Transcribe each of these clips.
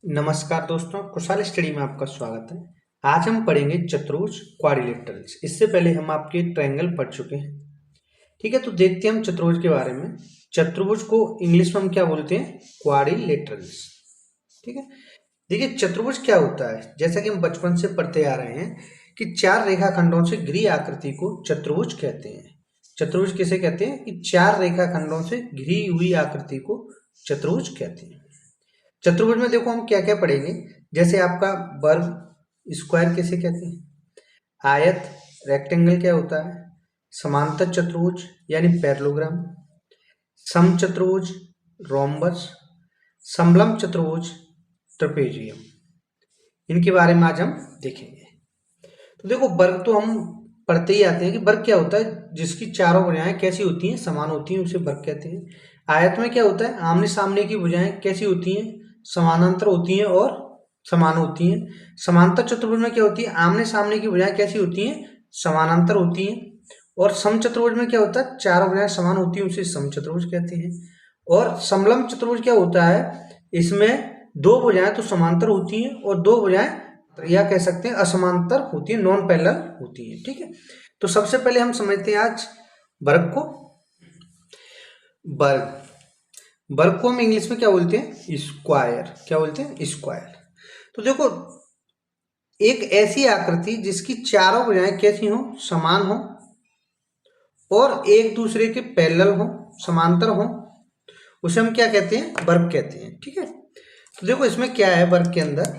नमस्कार दोस्तों, खुशहाल स्टडी में आपका स्वागत है। आज हम पढ़ेंगे चतुर्भुज क्वाड्रिलेटरल्स। इससे पहले हम आपके ट्रायंगल पढ़ चुके हैं। ठीक है, तो देखते हैं हम चतुर्भुज के बारे में। चतुर्भुज को इंग्लिश में हम क्या बोलते हैं? क्वाड्रिलेटरल्स। ठीक है, देखिए चतुर्भुज क्या होता है। जैसा कि हम बचपन से पढ़ते आ रहे हैं कि चार रेखाखंडों से घिरी आकृति को चतुर्भुज कहते हैं। चतुर्भुज किसे कहते हैं? कि चार रेखाखंडों से घिरी हुई आकृति को चतुर्भुज कहते हैं। चतुर्भुज में देखो हम क्या क्या पढ़ेंगे। जैसे आपका वर्ग, स्क्वायर किसे कहते हैं, आयत, रेक्टेंगल क्या होता है, समांतर चतुर्भुज यानी पैरेललोग्राम, समचतुर्भुज, रोम्बस, समलंब चतुर्भुज, ट्रेपेजियम, इनके बारे में आज हम देखेंगे। तो देखो वर्ग तो हम पढ़ते ही आते हैं कि वर्ग क्या होता है, जिसकी चारों भुजाएं कैसी होती हैं, समान होती हैं, उसे वर्ग कहते हैं। आयत में क्या होता है, आमने सामने की भुजाएं कैसी होती हैं, समानांतर होती हैं और समान होती हैं। समांतर चतुर्भुज में क्या होती है, आमने सामने की भुजाएं कैसी होती हैं, समानांतर होती हैं। और समचतुर्भुज में क्या होता है, चारों भुजाएं समान होती हैं, उसे समचतुर्भुज कहते हैं। और समलंब चतुर्भुज क्या होता है, इसमें दो भुजाएं तो समांतर होती हैं और दो भुजाएं या कह सकते हैं असमांतर होती है, नॉन पैरेलल होती है। ठीक है, तो सबसे पहले हम समझते हैं आज वर्ग को। वर्ग को हम इंग्लिश में क्या बोलते हैं? स्क्वायर। क्या बोलते हैं? स्क्वायर। तो देखो एक ऐसी आकृति जिसकी चारों भुजाएं कैसी हो, समान हो और एक दूसरे के पैरेलल हो, समांतर हो, उसे हम क्या कहते हैं? वर्ग कहते हैं। ठीक है, तो देखो इसमें क्या है वर्ग के अंदर,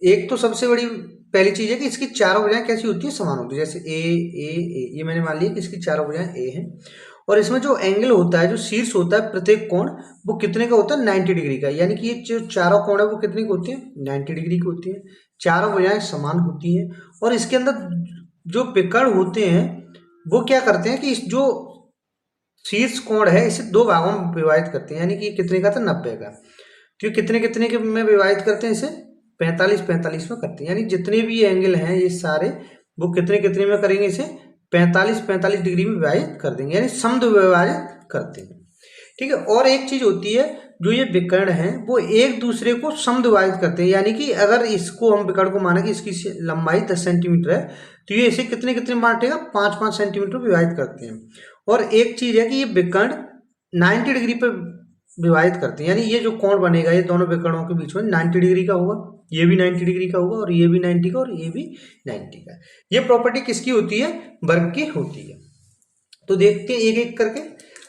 एक तो सबसे बड़ी पहली चीज है कि इसकी चारों भुजाएं कैसी होती है, समान होती है। जैसे ए ए ए, ये मैंने मान लिया कि इसकी चारों भुजाएं ए हैं। और इसमें जो एंगल होता है, जो शीर्ष होता है, प्रत्येक कोण वो कितने का होता है? 90 डिग्री का। यानी कि ये जो चारों कोण है वो कितने की होती है? 90 डिग्री की होती है। चारों भुजाएं समान होती हैं। और इसके अंदर जो विकर्ण होते हैं वो क्या करते हैं कि इस जो शीर्ष कोण है इसे दो भागों में विभाजित करते हैं। यानी कि कितने का था? 90 का। तो कितने कितने के में विभाजित करते हैं इसे? 45-45 में करते हैं। यानी जितने भी एंगल हैं ये सारे वो कितने कितने में करेंगे, इसे 45-45 डिग्री में विभाजित कर देंगे, यानी समद्विभाजित करते हैं। ठीक है, और एक चीज होती है, जो ये विकर्ण हैं वो एक दूसरे को समद्विभाजित करते हैं। यानी कि अगर इसको हम विकर्ण को माने कि इसकी लंबाई 10 सेंटीमीटर है, तो ये इसे कितने कितने बांटेगा? 5-5 सेंटीमीटर विभाजित करते हैं। और एक चीज है कि ये विकर्ण 90 डिग्री पर विभाजित करते हैं। यानी ये जो कोण बनेगा ये दोनों विकर्णों के बीच में 90 डिग्री का होगा, ये भी 90 डिग्री का होगा और ये भी 90 का और ये भी 90 का। ये प्रॉपर्टी किसकी होती है? वर्ग की होती है। तो देखते हैं एक एक करके।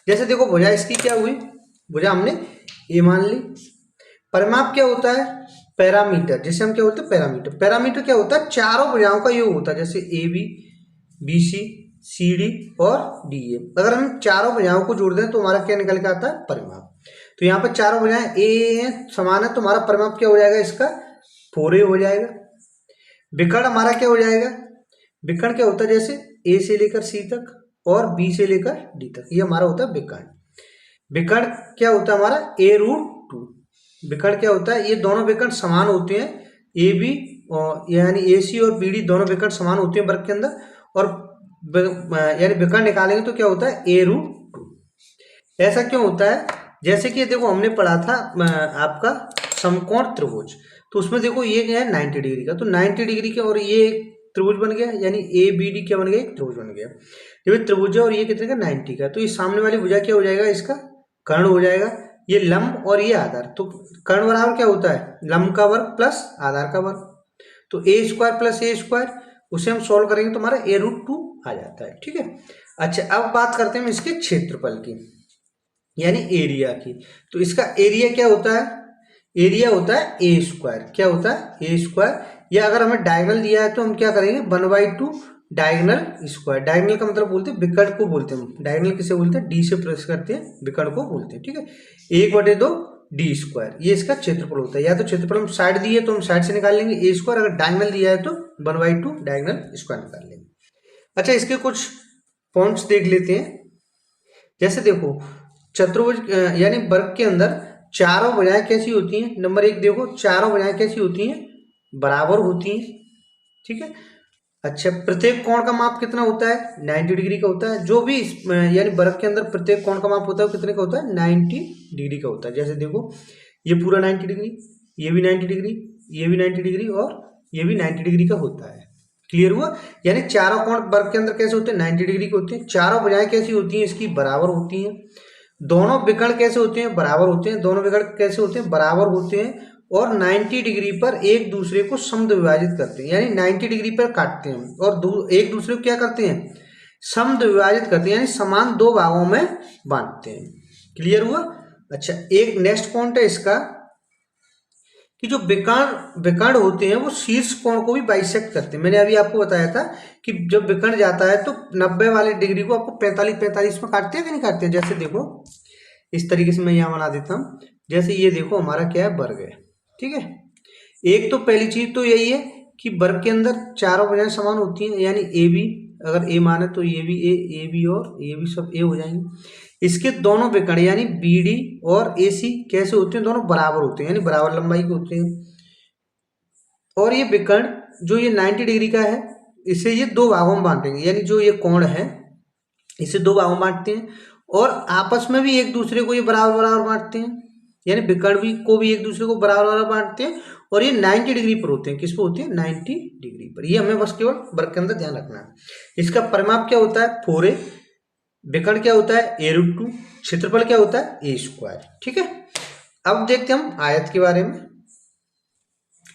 जैसे देखो भुजा इसकी क्या हुई, भुजा हमने ए मान ली। परिमाप क्या होता है? पैरामीटर, जिसे हम क्या बोलते हैं? पैरामीटर। पैरामीटर क्या होता है? चारों भुजाओं का योग होता है। जैसे A B, B C, C D और डी ए। अगर हम चारों भुजाओं को जोड़ दें तो हमारा क्या निकल के आता है? परिमाप। तो यहाँ पर चारों भुजाएं ए हैं, समान है, तो हमारा परिमाप क्या हो जाएगा इसका? 4a हो जाएगा। विकर्ण हमारा क्या हो जाएगा? विकर्ण क्या होता है? जैसे ए से लेकर सी तक और बी से लेकर डी तक, ये हमारा होता है विकर्ण। विकर्ण क्या होता है हमारा? a√2। विकर्ण क्या होता है? ये दोनों विकर्ण समान होते हैं, ए बी और यानी ए सी और बी डी दोनों विकर्ण समान होते हैं वर्ग के अंदर। और यानी विकर्ण निकालेंगे तो क्या होता है? a√2। ऐसा क्यों होता है? जैसे कि देखो हमने पढ़ा था आपका समकोण त्रिभुज, तो उसमें देखो ये क्या है? 90 डिग्री का। तो 90 डिग्री के और ये त्रिभुज बन गया, यानी ए बी डी क्या बन गया? एक त्रिभुज बन गया। ये त्रिभुज है और ये कितने का? 90 का। तो ये सामने वाली भुजा क्या हो जाएगा? इसका कर्ण हो जाएगा। ये लंब और ये आधार, तो कर्ण बराबर क्या होता है? लंब का वर्ग प्लस आधार का वर्ग। तो ए स्क्वायर प्लस ए स्क्वायर, उसे हम सॉल्व करेंगे तो हमारा a√2 आ जाता है। ठीक है, अच्छा अब बात करते हैं हम इसके क्षेत्रफल की, यानी एरिया की। तो इसका एरिया क्या होता है? एरिया होता है ए स्क्वायर। क्या होता है? ए स्क्वायर। या अगर हमें डायगोनल दिया है तो हम क्या करेंगे? 1/2 डायगोनल स्क्वायर। डायगोनल का मतलब बोलते हैं विकर्ण को बोलते हैं। डायगोनल किसे बोलते हैं? डी से प्रेस करते हैं, विकर्ण को बोलते हैं। ठीक है, 1/2 डी स्क्वायर, ये इसका क्षेत्रफल होता है। या तो क्षेत्रफल हम साइड दिए तो हम साइड से निकाल लेंगे ए स्क्वायर, अगर डायगोनल दिया है तो 1/2 डायगोनल स्क्वायर निकाल लेंगे। अच्छा, इसके कुछ पॉइंट्स देख लेते हैं। जैसे देखो चतुर्भुज यानी वर्ग के अंदर चारों भुजाएं कैसी होती हैं? नंबर एक देखो, चारों भुजाएं कैसी होती हैं? बराबर होती हैं। ठीक है, अच्छा प्रत्येक कोण का माप कितना होता है? 90 डिग्री का होता है। जो भी यानी वर्ग के अंदर प्रत्येक कोण का माप होता है वो कितने का होता है? 90 डिग्री का होता है। जैसे देखो ये पूरा 90 डिग्री, ये भी 90 डिग्री, ये भी 90 डिग्री और ये भी 90 डिग्री का होता है। क्लियर हुआ? यानी चारों कोण वर्ग के अंदर कैसे होते हैं? 90 डिग्री के होते हैं। चारों भुजाएं कैसी होती हैं? इसकी बराबर होती हैं। दोनों विकर्ण कैसे होते हैं? बराबर होते हैं। दोनों विकर्ण कैसे होते हैं? बराबर होते हैं और 90 डिग्री पर एक दूसरे को समद्विभाजित करते हैं, यानी 90 डिग्री पर काटते हैं और एक दूसरे को क्या करते हैं? समद्विभाजित करते हैं, यानी समान दो भागों में बांटते हैं। क्लियर हुआ? अच्छा, एक नेक्स्ट पॉइंट है इसका कि जो विकर्ण होते हैं वो शीर्ष कोण को भी बाइसेक्ट करते हैं। मैंने अभी आपको बताया था कि जब विकर्ण जाता है तो 90 वाले डिग्री को आपको 45 में काटते हैं कि नहीं काटते हैं? जैसे देखो इस तरीके से मैं यहाँ बना देता हूँ। जैसे ये देखो हमारा क्या है? वर्ग है, ठीक है। एक तो पहली चीज तो यही है कि वर्ग के अंदर चारों भुजाएं समान होती हैं, यानी ए बी, अगर ए माने तो ये भी ए बी और ये भी सब ए हो जाएंगे। इसके दोनों विकर्ण यानी बी डी और ए सी कैसे होते हैं? दोनों बराबर होते हैं, यानी बराबर लंबाई के होते हैं। और ये विकर्ण जो ये 90 डिग्री का है, इसे ये दो भागों में बांटेंगे, यानी जो ये कोण है इसे दो भागों में बांटते हैं और आपस में भी एक दूसरे को ये बराबर बराबर बांटते हैं, यानी विकर्ण भी को भी एक दूसरे को बराबर बराबर बांटते हैं और ये 90 डिग्री पर होते हैं। किस पर होते हैं? 90 डिग्री पर। ये हमें बस केवल वर्ग के अंदर ध्यान रखना है। इसका परिमाप क्या होता है? 4a। विकर्ण क्या होता है? a√2। क्षेत्रफल क्या होता है? a²। ठीक है। अब देखते हैं हम आयत के बारे में।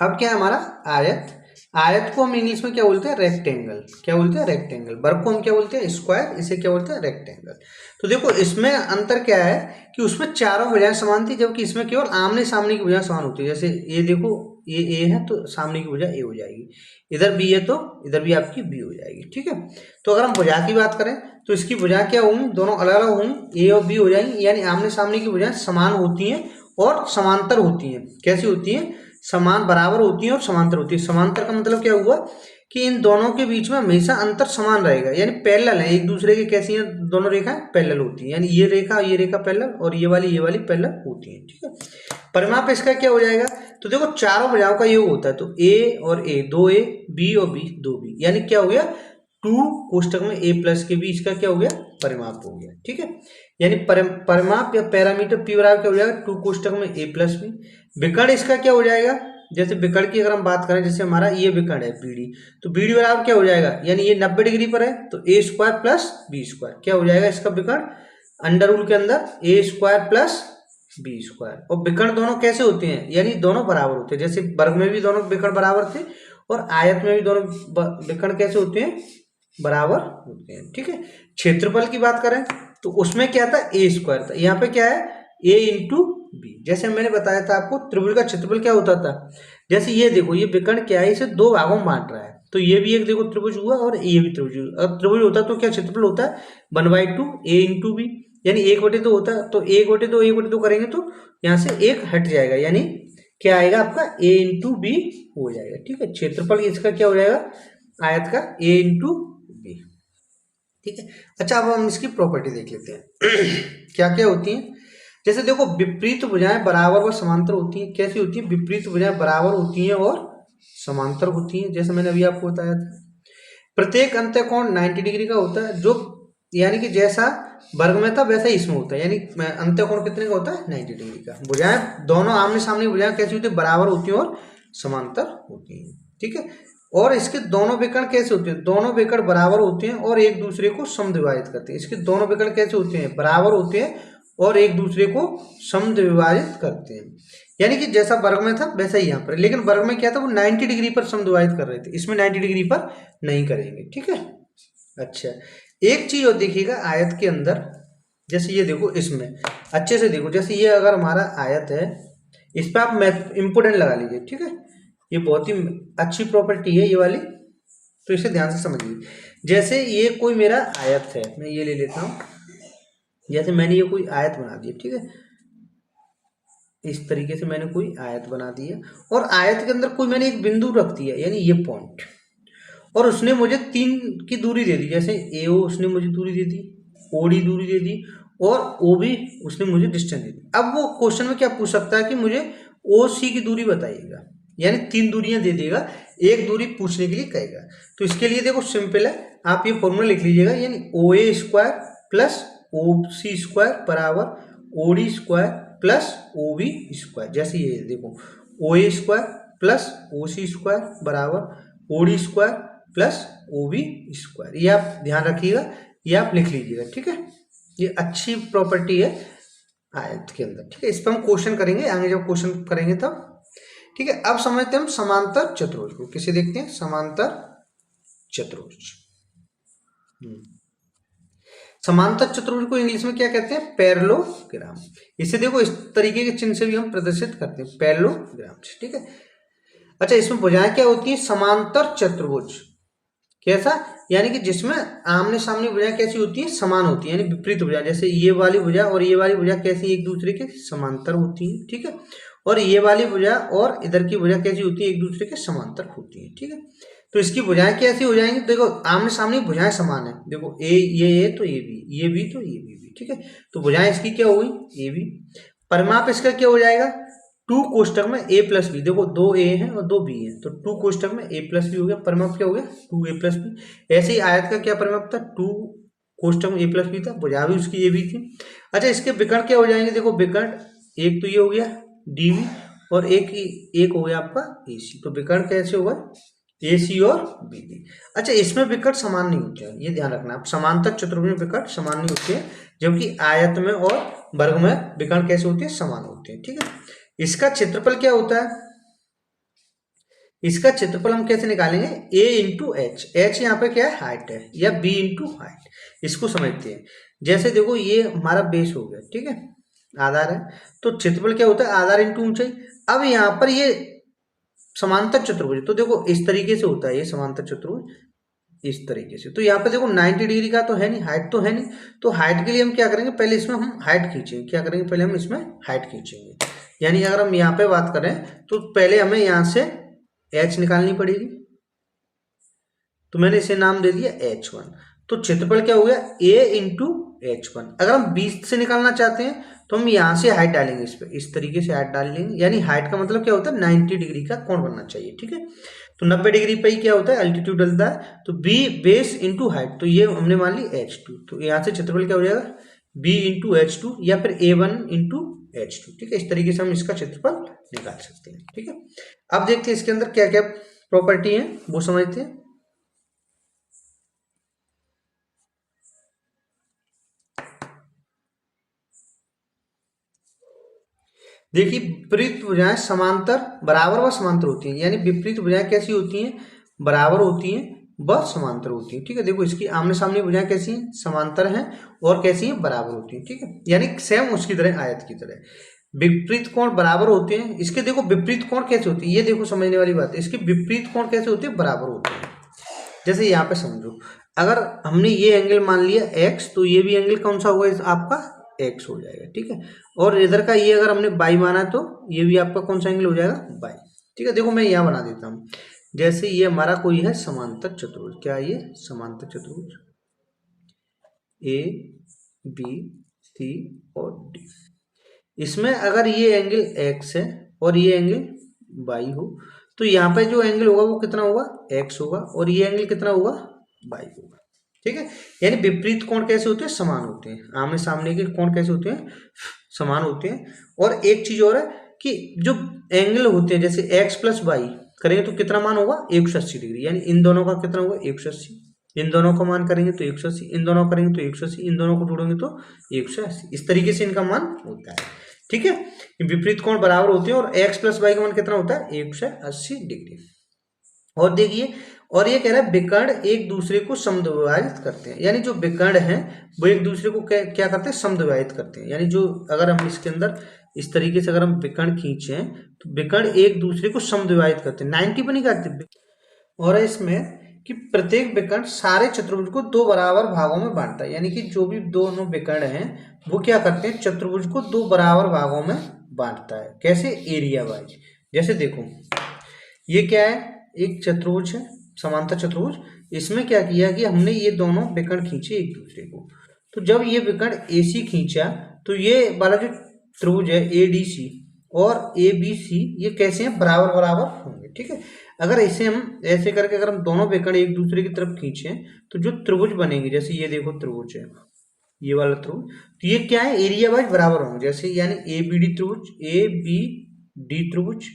अब क्या है हमारा आयत? आयत को हम इंग्लिश में क्या बोलते हैं? रेक्टेंगल। क्या बोलते हैं? रेक्टेंगल। वर्ग को हम क्या बोलते हैं? स्क्वायर। इसे क्या बोलते हैं? रेक्टेंगल। तो देखो इसमें अंतर क्या है कि उसमें चारों भुजाएं समान थी, जबकि इसमें केवल आमने सामने की भुजाएं समान होती है। जैसे ये देखो, ये ए है तो सामने की भुजा ए हो जाएगी, इधर बी है तो इधर भी आपकी बी हो जाएगी। ठीक है। तो अगर हम भुजा की बात करें तो इसकी भुजा क्या होंगी? दोनों अलग अलग होंगी, ए और बी हो जाएंगी, यानी आमने सामने की भुजाएं समान होती हैं और समांतर होती हैं। कैसी होती हैं? समान, बराबर होती है और समांतर होती है। समांतर का मतलब क्या हुआ कि इन दोनों के बीच में हमेशा अंतर समान रहेगा, यानी पैरेलल है एक दूसरे के। कैसी हैं दोनों रेखाएं? पैरेलल होती हैं, यानी ये रेखा पैरेलल और ये वाली पैरेलल होती है। ठीक है। परिमाप इसका क्या हो जाएगा? तो देखो चारों भुजाओं का योग होता है, तो ए और ए, 2a, बी और बी, 2b, यानी क्या हो गया? 2 कोष्टक में a प्लस के बीच का क्या हो गया? परिमाप हो गया। ठीक है। यानी परिमाप या पैरामीटर पी बराबर क्या हो जाएगा? 2 कोष्टक में a प्लस बी। विकर्ण इसका क्या हो जाएगा? जैसे विकर्ण की अगर हम बात करें, जैसे हमारा ये विकर्ण है BD, तो BD बराबर क्या हो जाएगा? यानी ये 90 डिग्री पर है तो a² प्लस b² क्या हो जाएगा इसका विकर्ण? अंडर रूल के अंदर a² प्लस b²। और विकर्ण दोनों कैसे होते हैं? यानी दोनों बराबर होते हैं। जैसे वर्ग में भी दोनों विकर्ण बराबर थे और आयत में भी दोनों विकर्ण कैसे होते हैं? बराबर होते हैं। ठीक है। क्षेत्रफल की बात करें तो उसमें क्या था? a² था। यहाँ पे क्या है? a into B. जैसे मैंने बताया था आपको त्रिभुज का क्षेत्रफल क्या होता था। जैसे ये देखो, ये विकर्ण क्या है? इसे दो भागों में बांट रहा है, तो ये भी एक देखो त्रिभुज हुआ और ये भी त्रिभुज हुआ। अब त्रिभुज होता तो क्या क्षेत्रफल होता है? 1/2 a इंटू बी, यानी 1/2 होता है, तो 1/2 करेंगे तो यहाँ से एक हट जाएगा, यानी क्या आएगा आपका? a इंटू बी हो जाएगा। ठीक है। क्षेत्रफल इसका क्या हो जाएगा? आयत का a इंटू बी। ठीक है। अच्छा, अब हम इसकी प्रॉपर्टी देख लेते हैं क्या क्या होती है। जैसे देखो, विपरीत भुजाएं बराबर व समांतर होती हैं। कैसी होती है? विपरीत भुजाएं बराबर होती हैं और समांतर होती हैं, जैसे मैंने अभी आपको बताया था। प्रत्येक अंत्यकोण 90 डिग्री का होता है, जो यानी कि जैसा वर्ग में था वैसा ही इसमें होता है, यानी अंत्यकोण कितने का होता है? 90 डिग्री का। भुजाएं दोनों आमने सामने भुजाएं कैसी होती है? बराबर होती हैं और समांतर होती हैं। ठीक है। और इसके दोनों विकर्ण कैसे होते हैं? दोनों विकर्ण बराबर होते हैं और एक दूसरे को समद्विभाजित करते हैं। इसके दोनों विकर्ण कैसे होते हैं? बराबर होते हैं और एक दूसरे को समद्विभाजित करते हैं, यानी कि जैसा वर्ग में था वैसा ही यहाँ पर। लेकिन वर्ग में क्या था? वो 90 डिग्री पर समद्विभाजित कर रहे थे, इसमें 90 डिग्री पर नहीं करेंगे। ठीक है। अच्छा, एक चीज और देखिएगा आयत के अंदर, जैसे ये देखो, इसमें अच्छे से देखो, जैसे ये अगर हमारा आयत है, इस पर आप इंपोर्टेंट लगा लीजिए। ठीक है। ये बहुत ही अच्छी प्रॉपर्टी है ये वाली, तो इसे ध्यान से समझिए। जैसे ये कोई मेरा आयत है, मैं ये ले लेता हूँ। जैसे मैंने ये कोई आयत बना दी है, ठीक है, इस तरीके से मैंने कोई आयत बना दी है और आयत के अंदर कोई मैंने एक बिंदु रख दिया, यानी ये पॉइंट, और उसने मुझे 3 की दूरी दे दी। जैसे AO उसने मुझे दूरी दे दी, OD दूरी दे दी और OB उसने मुझे डिस्टेंस दे दी। अब वो क्वेश्चन में क्या पूछ सकता है कि मुझे OC की दूरी बताइएगा, यानी 3 दूरियां दे देगा, एक दूरी पूछने के लिए कहेगा। तो इसके लिए देखो सिंपल है, आप ये फॉर्मूला लिख लीजिएगा, यानी OA² प्लस OC² बराबर OD² प्लस OB²। जैसे ये देखो, O A square plus O C square बराबर O D square plus O B square. ये आप ध्यान रखिएगा, ये आप लिख लीजिएगा, ठीक है। ये अच्छी प्रॉपर्टी है आयत के अंदर, ठीक है। इस पर हम क्वेश्चन करेंगे आगे, जब क्वेश्चन करेंगे तब, ठीक है। अब समझते हैं हम समांतर चतुर्भुज को। किसे देखते हैं? समांतर चतुर्भुज। समांतर चतुर्भुज को इंग्लिश में क्या कहते हैं? पैरेललोग्राम। इसे देखो इस तरीके के चिन्ह से भी हम प्रदर्शित करते हैं, पैरेललोग्राम से, ठीक है। अच्छा, इसमें भुजाएं क्या होती है? समांतर चतुर्भुज। कैसा? यानी कि जिसमें आमने सामने भुजाएं कैसी होती है? समान होती है, यानी विपरीत भुजा। जैसे ये वाली भुजा और ये वाली भुजा कैसी? एक दूसरे के समांतर होती है, ठीक है। और ये वाली भुजा और इधर की भुजा कैसी होती है? एक दूसरे के समांतर होती है, ठीक है। तो इसकी भुजाएं कैसी हो जाएंगी? देखो आमने सामने भुजाएं समान है, देखो ये तो ये भी तो ये भी, ठीक है। तो भुजाएं इसकी क्या हो गई? A B. परिमाप इसका क्या हो जाएगा? 2 कोष्टक में a प्लस बी। देखो 2 a है और 2 b है, तो 2 कोष्टक में a प्लस बी हो गया। परिमाप क्या हो गया? 2a plus B. ऐसे ही आयत का क्या परिमाप था? 2 कोष्टक में a प्लस बी था, भुजा भी उसकी a बी थी। अच्छा, इसके विकर्ण क्या हो जाएंगे? देखो विकर्ण एक तो ये हो गया dv और एक हो गया आपका ac। तो विकर्ण कैसे होगा? AC और BD। अच्छा, इसमें विकर्ण समान नहीं होते हैं, ये ध्यान रखना आप। समांतर चतुर्भुज में विकर्ण समान नहीं होते हैं, जबकि आयत में और वर्ग में विकर्ण कैसे होते हैं? समान होते हैं, ठीक है। इसका क्षेत्रफल क्या होता है? इसका क्षेत्रफल हम कैसे निकालेंगे? a into H. एच यहाँ पे क्या है? हाइट है, या b इंटू हाइट। इसको समझते हैं। जैसे देखो ये हमारा बेस हो गया, ठीक है, आधार है। तो क्षेत्रफल क्या होता है? आधार इंटू ऊंचाई। अब यहाँ पर ये समांतर चतुर्भुज, तो देखो इस तरीके से होता है ये समांतर चतुर्भुज, इस तरीके से। तो यहाँ पे देखो 90 डिग्री का तो है नहीं, हाइट तो है नहीं। तो हाइट के लिए हम क्या करेंगे? पहले इसमें हम हाइट खींचेंगे। क्या करेंगे? पहले हम इसमें हाइट खींचेंगे। यानी अगर हम यहाँ पे बात करें तो पहले हमें यहाँ से h निकालनी पड़ेगी, तो मैंने इसे नाम दे दिया h1। तो क्षेत्रफल क्या हो गया? a into h1। अगर हम 20 से निकालना चाहते हैं तो हम यहाँ से हाइट डालेंगे, इस पे इस तरीके से हाइट डाल लेंगे। यानी हाइट का मतलब क्या होता है? 90 डिग्री का कोण बनना चाहिए, ठीक है। तो 90 डिग्री पे ही क्या होता है? अल्टीट्यूड डलता है। तो b बेस इंटू हाइट, तो ये हमने मान ली h2। तो यहाँ से क्षेत्रफल क्या हो जाएगा? b इंटू h2 या फिर a1 इंटू h2, ठीक है। इस तरीके से हम इसका क्षेत्रफल निकाल सकते हैं, ठीक है। अब देखते हैं इसके अंदर क्या क्या प्रॉपर्टी है, वो समझते हैं। देखिए, विपरीत भुजाएं समांतर बराबर व समांतर होती हैं। यानी विपरीत भुजाएं कैसी होती हैं? बराबर होती हैं व समांतर होती हैं, ठीक है। देखो इसकी आमने सामने भुजाएं कैसी हैं? समांतर हैं। और कैसी हैं? बराबर होती हैं, ठीक है। यानी सेम उसकी तरह, आयत की तरह। विपरीत कोण बराबर होते हैं। इसके देखो विपरीत कोण कैसे होती है, ये देखो समझने वाली बात है। इसके विपरीत कोण कैसे होते हैं? बराबर होते हैं। जैसे यहाँ पे समझो, अगर हमने ये एंगल मान लिया x, तो ये भी एंगल कौन सा होगा? आपका x हो जाएगा, ठीक है। और इधर का ये अगर हमने y माना तो ये भी आपका कौन सा एंगल हो जाएगा? y, ठीक है। देखो मैं यहाँ बना देता हूँ। जैसे ये हमारा कोई है समांतर चतुर्भुज, क्या ये समांतर चतुर्भुज a b c और d। इसमें अगर ये एंगल x है और ये एंगल y हो, तो यहाँ पे जो एंगल होगा वो कितना होगा? x होगा। और ये एंगल कितना होगा? y होगा, ठीक है। यानी विपरीत कोण कैसे होते हैं? समान होते हैं। आमने सामने के कोण कैसे होते हैं? समान होते हैं। और एक चीज और है कि जो एंगल होते हैं, जैसे x प्लस वाई करेंगे तो कितना मान होगा? 180 डिग्री। यानी इन दोनों का कितना होगा? 180। इन दोनों का मान करेंगे तो 180, इन दोनों करेंगे तो 180, इन दोनों को जोड़ेंगे तो 180। इस तरीके से इनका मान होता है, ठीक है। विपरीत कोण बराबर होते हैं। और x प्लस वाई का मान कितना होता है? 180 डिग्री। और देखिए, और ये कह रहा है विकर्ण एक दूसरे को समद्विभाजित करते हैं। यानी जो विकर्ण हैं वो एक दूसरे को क्या करते हैं? समद्विभाजित करते हैं। यानी जो अगर हम इसके अंदर इस तरीके से अगर हम विकर्ण खींचे तो विकर्ण एक दूसरे को समद्विभाजित करते हैं, 90 पर नहीं काटते। और इसमें कि प्रत्येक विकर्ण सारे चतुर्भुज को 2 बराबर भागों में बांटता है। यानी कि जो भी दोनों विकर्ण हैं वो क्या करते हैं? चतुर्भुज को 2 बराबर भागों में बांटता है। कैसे? Area wise. जैसे देखो ये क्या है? एक चतुर्भुज है, समांतर चतुर्भुज। इसमें क्या किया कि हमने ये दोनों विकर्ण खींचे एक दूसरे को। तो जब ये विकर्ण AC खींचा तो ये वाला जो त्रिभुज है ADC और ABC ये कैसे हैं? बराबर बराबर होंगे, ठीक है। अगर इसे हम ऐसे करके अगर हम दोनों विकर्ण एक दूसरे की तरफ खींचे तो जो त्रिभुज बनेंगे, जैसे ये देखो त्रिभुज है, ये वाला त्रिभुज, तो ये क्या है? एरिया वाइज बराबर होंगे। जैसे यानी ABD त्रिभुज, ABD त्रिभुज,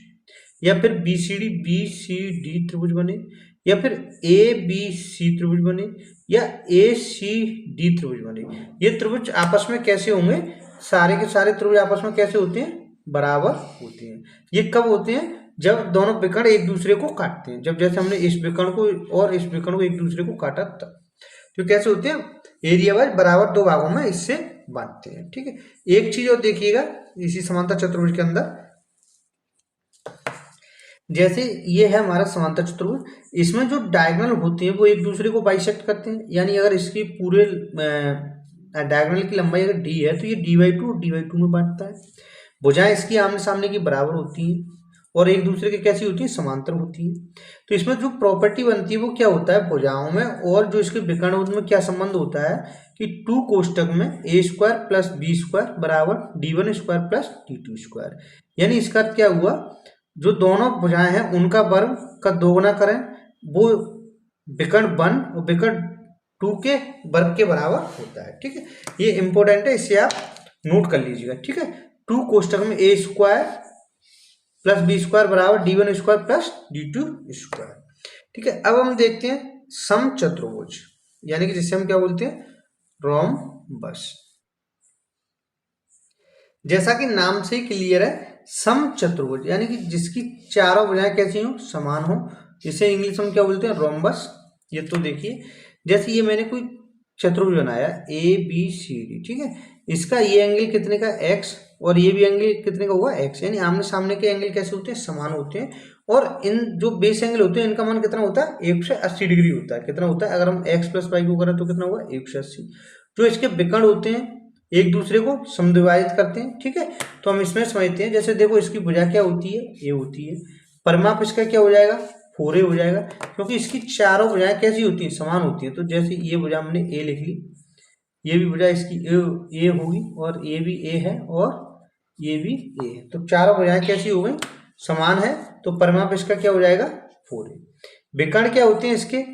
या फिर BCD त्रिभुज बने, या फिर ABC त्रिभुज बने, या ACD त्रिभुज बने। ये त्रिभुज आपस में कैसे होंगे, सारे के सारे त्रिभुज आपस में कैसे होते हैं, बराबर होते हैं। ये कब होते हैं, जब दोनों विकर्ण एक दूसरे को काटते हैं। जब जैसे हमने इस विकर्ण को और इस विकर्ण को एक दूसरे को काटा तब तो कैसे होते हैं, एरिया वाइज बराबर दो भागों में इससे बांटते हैं। ठीक है, एक चीज और देखिएगा इसी समांतर चतुर्भुज के अंदर, जैसे ये है हमारा समांतर चतुर्भुज, इसमें जो डायगोनल होते हैं वो एक दूसरे को बाइसेक्ट करते हैं। यानी अगर इसकी पूरे डायगोनल की लंबाई अगर d है तो ये d/2 में बांटता है। भुजाएं इसकी आमने सामने की बराबर होती हैं और एक दूसरे के कैसी होती है, समांतर होती है। तो इसमें जो प्रॉपर्टी बनती है वो क्या होता है, भुजाओं में और जो इसके विकर्ण में क्या संबंध होता है कि 2 कोष्टक में a² + b² बराबर d1² + d2²। यानी इसका अर्थ क्या हुआ, जो दोनों भुजाएं हैं उनका वर्ग का दोगुना करें, वो विकर्ण 1 और विकर्ण 2 के वर्ग के बराबर होता है। ठीक है, ये इंपॉर्टेंट है, इसे आप नोट कर लीजिएगा। ठीक है, 2 कोष्टक में a² + b² बराबर d1² + d2²। ठीक है, अब हम देखते हैं समचतुर्भुज, यानी कि जिसे हम क्या बोलते हैं, रोम्बस। जैसा कि नाम से ही क्लियर है, समचतुर्भुज यानी कि जिसकी चारों भुजाएं कैसी हो, समान हो, जिसे इंग्लिश में क्या बोलते हैं, रोम्बस। ये तो देखिए, जैसे ये मैंने कोई चतुर्भुज बनाया ABCD, ठीक है, इसका ये एंगल कितने का, x, और ये भी एंगल कितने का हुआ, x। यानी आमने सामने के एंगल कैसे होते हैं, समान होते हैं। और इन जो बेस एंगल होते हैं इनका मान कितना होता है, 180 डिग्री होता है। कितना होता है, अगर हम x + y को करें तो कितना होगा, 180। जो इसके विकर्ण होते हैं एक दूसरे को समद्विभाजित करते हैं। ठीक है, तो हम इसमें समझते हैं, जैसे देखो इसकी भुजा क्या होती है, a होती है, परिमाप इसका क्या हो जाएगा, 4a हो जाएगा, क्योंकि इसकी चारों भुजाएं कैसी होती हैं, समान होती हैं। तो जैसे ये भुजा हमने a लिख ली, ये भी भुजा इसकी a होगी, और ये भी a है और ये भी a है। तो चारों भुजाएं कैसी हो गई, समान है, तो परिमाप इसका क्या हो जाएगा, 4a। विकर्ण क्या होते हैं इसके,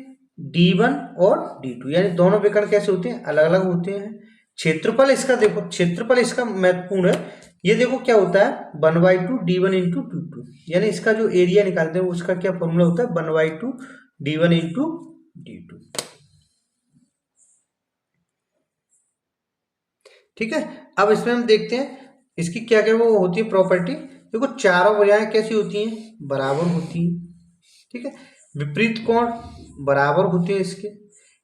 d1 और d2, यानी दोनों विकर्ण कैसे होते हैं, अलग अलग होते हैं। क्षेत्रफल इसका देखो, क्षेत्रफल इसका महत्वपूर्ण है। ये देखो क्या होता है, 1/2 d1 × d2, यानी इसका जो एरिया निकालते हैं उसका क्या फॉर्मूला होता है, 1/2 d1 × d2। ठीक है, अब इसमें हम देखते हैं इसकी क्या क्या वो होती है प्रॉपर्टी। देखो चारों भुजाएं कैसी होती हैं, बराबर होती हैं। ठीक है, विपरीत कोण बराबर होते हैं इसके,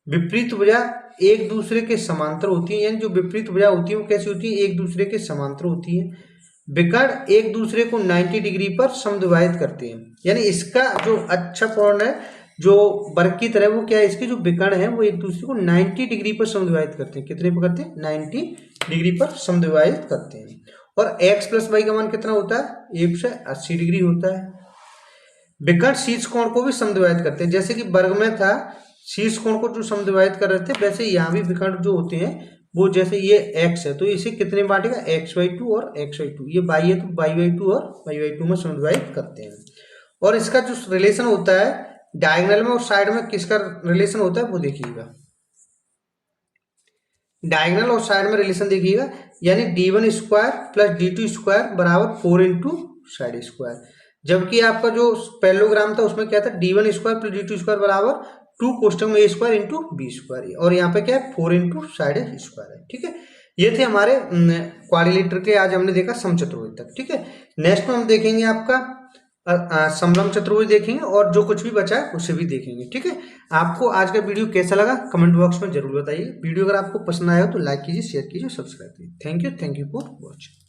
विपरीत भुजा एक दूसरे के समांतर होती है, यानी जो विपरीत भुजा होती है वो कैसी होती है, एक दूसरे के समांतर होती है। विकर्ण एक दूसरे को 90 डिग्री पर समद्विभाजित करते हैं। यानी इसका जो अच्छा पॉइंट है, जो वर्ग की तरह, वो क्या है, इसके जो विकर्ण है वो एक दूसरे को 90 डिग्री पर समद्विभाजित करते हैं। कितने पर करते हैं, 90 डिग्री पर समद्विभाजित करते हैं। और x + y का मान कितना होता है, 180 डिग्री होता है। विकर्ण शीर्ष कोण को भी समद्विभाजित करते हैं, जैसे कि वर्ग में था शीर्ष कोण को जो समद्विभाजित कर रहे थे, वैसे यहाँ भी विकर्ण जो होते हैं वो, जैसे ये x है तो इसे कितने बांटेगा, x/2 और x/2, ये y है तो y/2 और y/2 में समद्विभाजित करते हैं। और इसका जो रिलेशन होता है डायगोनल में और साइड में, किसका रिलेशन होता है वो देखिएगा, डायगोनल और साइड में रिलेशन देखिएगा, यानी d1² + d2² बराबर 4 × साइड स्क्वायर। जबकि आपका जो पैरेललोग्राम था उसमें क्या था, d1² + d2² बराबर 2 कोष्टक में a² × b², और यहाँ पे क्या है, 4 × साइड स्क्वायर है। ठीक है, ये थे हमारे क्वाड्रिलेटरल के, आज हमने देखा समचतुर्भुज तक। ठीक है, नेक्स्ट में हम देखेंगे आपका समलंब चतुर्भुज देखेंगे, और जो कुछ भी बचा है उसे भी देखेंगे। ठीक है, आपको आज का वीडियो कैसा लगा कमेंट बॉक्स में जरूर बताइए। वीडियो अगर आपको पसंद आया हो तो लाइक कीजिए, शेयर कीजिए, सब्सक्राइब कीजिए। Thank you for watching.